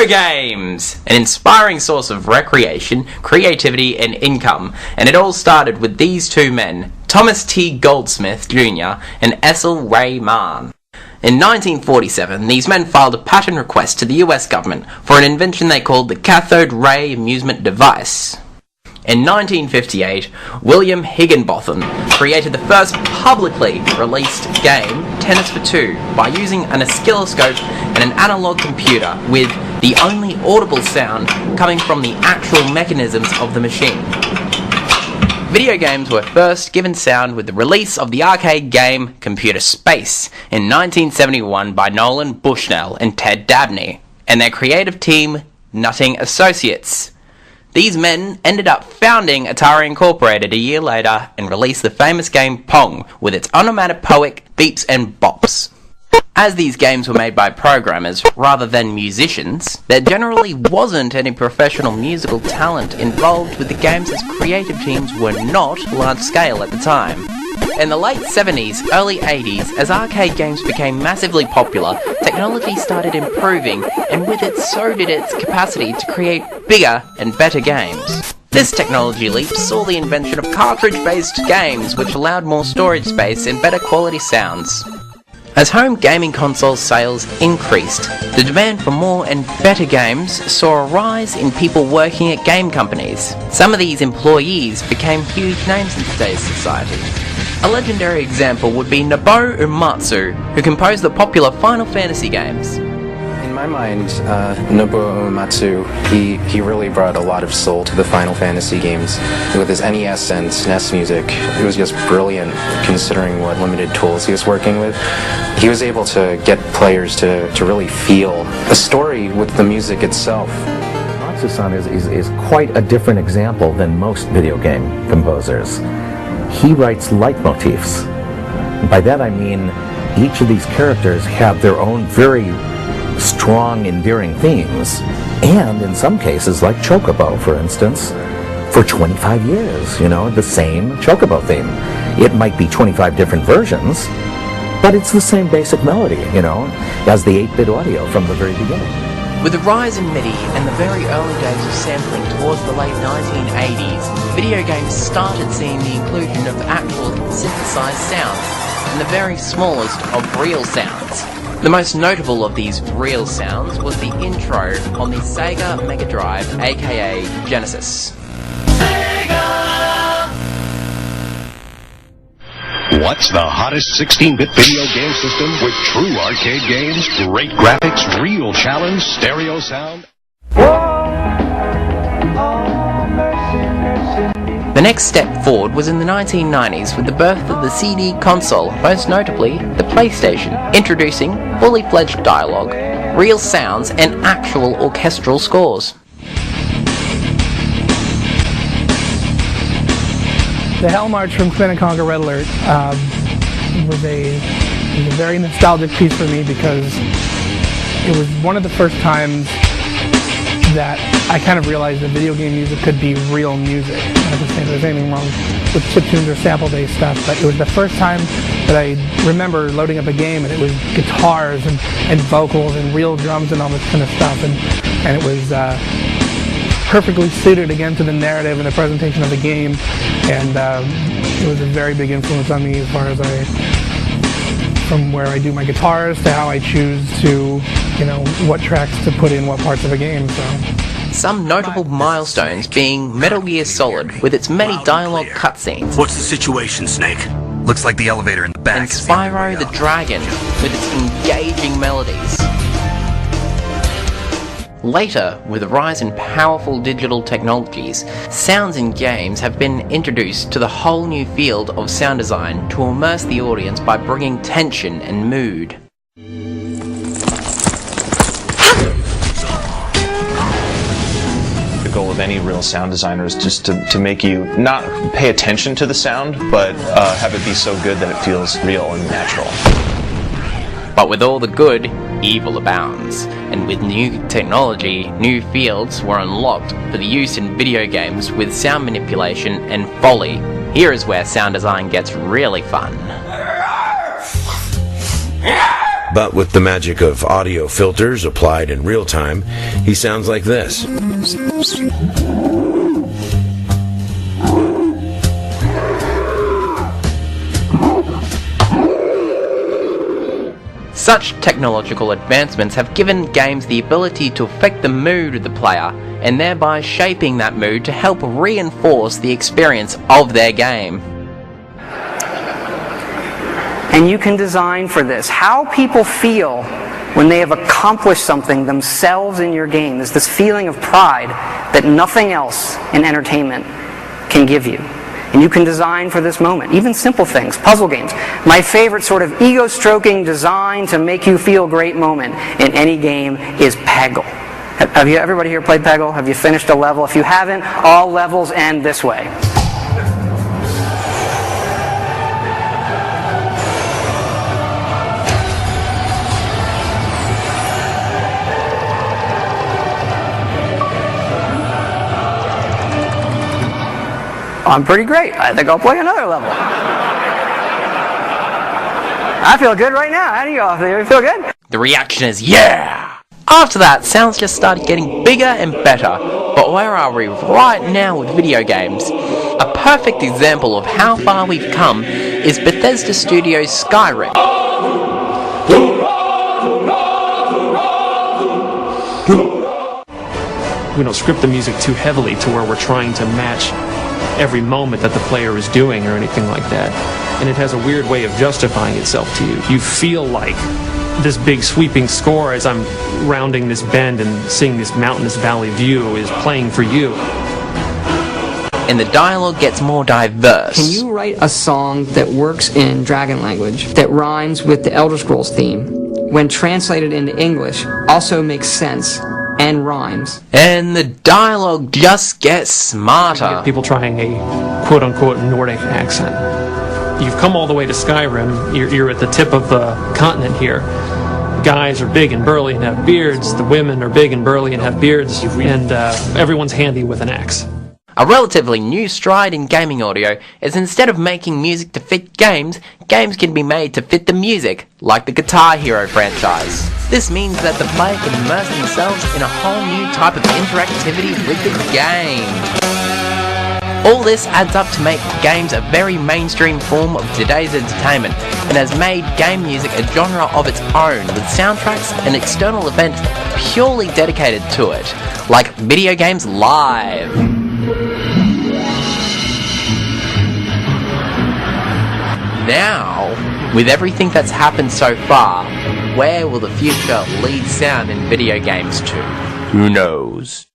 Video games! An inspiring source of recreation, creativity, and income, and it all started with these two men, Thomas T. Goldsmith Jr. and Ethel Ray Mann. In 1947, these men filed a patent request to the US government for an invention they called the cathode ray amusement device. In 1958, William Higginbotham created the first publicly released game, Tennis for Two, by using an oscilloscope and an analog computer with the only audible sound coming from the actual mechanisms of the machine. Video games were first given sound with the release of the arcade game Computer Space in 1971 by Nolan Bushnell and Ted Dabney, and their creative team, Nutting Associates. These men ended up founding Atari Incorporated a year later and released the famous game Pong with its onomatopoeic beeps and bops. As these games were made by programmers rather than musicians, there generally wasn't any professional musical talent involved with the games as creative teams were not large scale at the time. In the late 70s, early 80s, as arcade games became massively popular, technology started improving, and with it so did its capacity to create bigger and better games. This technology leap saw the invention of cartridge-based games, which allowed more storage space and better quality sounds. As home gaming console sales increased, the demand for more and better games saw a rise in people working at game companies. Some of these employees became huge names in today's society. A legendary example would be Nobuo Uematsu, who composed the popular Final Fantasy games. In my mind, Nobuo Uematsu, he really brought a lot of soul to the Final Fantasy games. With his NES and SNES music, it was just brilliant considering what limited tools he was working with. He was able to get players to really feel a story with the music itself. Uematsu-san is quite a different example than most video game composers. He writes leitmotifs. By that I mean each of these characters have their own very strong, endearing themes, and in some cases, like Chocobo, for instance, for 25 years, the same Chocobo theme. It might be 25 different versions, but it's the same basic melody, as the 8-bit audio from the very beginning. With the rise in MIDI and the very early days of sampling towards the late 1980s, video games started seeing the inclusion of actual synthesized sounds and the very smallest of real sounds. The most notable of these real sounds was the intro on the Sega Mega Drive, aka Genesis. What's the hottest 16-bit video game system with true arcade games, great graphics, real challenge, stereo sound? The next step forward was in the 1990s with the birth of the CD console, most notably the PlayStation, introducing fully fledged dialogue, real sounds, and actual orchestral scores. The Hell March from Command & Conquer Red Alert was a very nostalgic piece for me because it was one of the first times that I kind of realized that video game music could be real music. Not to say there's anything wrong with chiptunes or sample-based stuff, but it was the first time that I remember loading up a game and it was guitars and vocals and real drums and all this kind of stuff, and it was perfectly suited again to the narrative and the presentation of the game, and it was a very big influence on me as far as from where I do my guitars to how I choose to, what tracks to put in what parts of a game. So some notable milestones being Metal Gear Solid with its many dialogue cutscenes. What's the situation, Snake? Looks like the elevator in the back. And Spyro the Dragon with its engaging melodies. Later, with the rise in powerful digital technologies, sounds in games have been introduced to the whole new field of sound design to immerse the audience by bringing tension and mood. The goal of any real sound designer is just to make you not pay attention to the sound, but have it be so good that it feels real and natural. But with all the good, evil abounds, and with new technology, new fields were unlocked for the use in video games with sound manipulation and Foley. Here is where sound design gets really fun. But with the magic of audio filters applied in real time, he sounds like this. Such technological advancements have given games the ability to affect the mood of the player, and thereby shaping that mood to help reinforce the experience of their game. And you can design for this. How people feel when they have accomplished something themselves in your game is this feeling of pride that nothing else in entertainment can give you. And you can design for this moment. Even simple things, puzzle games. My favorite sort of ego-stroking design to make you feel great moment in any game is Peggle. Have you, everybody here played Peggle? Have you finished a level? If you haven't, all levels end this way. I'm pretty great. I think I'll play another level. I feel good right now. How do you all feel? You feel good? The reaction is, yeah! After that, sounds just started getting bigger and better. But where are we right now with video games? A perfect example of how far we've come is Bethesda Studios' Skyrim. We don't script the music too heavily to where we're trying to match every moment that the player is doing or anything like that. And it has a weird way of justifying itself to you. You feel like this big sweeping score as I'm rounding this bend and seeing this mountainous valley view is playing for you. And the dialogue gets more diverse. Can you write a song that works in Dragon language, that rhymes with the Elder Scrolls theme, when translated into English, also makes sense and rhymes? And the dialogue just gets smarter. People trying a quote-unquote Nordic accent. You've come all the way to Skyrim. You're at the tip of the continent here. Guys are big and burly and have beards. The women are big and burly and have beards. And everyone's handy with an axe. A relatively new stride in gaming audio is instead of making music to fit games, games can be made to fit the music, like the Guitar Hero franchise. This means that the player can immerse themselves in a whole new type of interactivity with the game. All this adds up to make games a very mainstream form of today's entertainment, and has made game music a genre of its own, with soundtracks and external events purely dedicated to it, like Video Games Live. Now, with everything that's happened so far, where will the future lead sound in video games to? Who knows?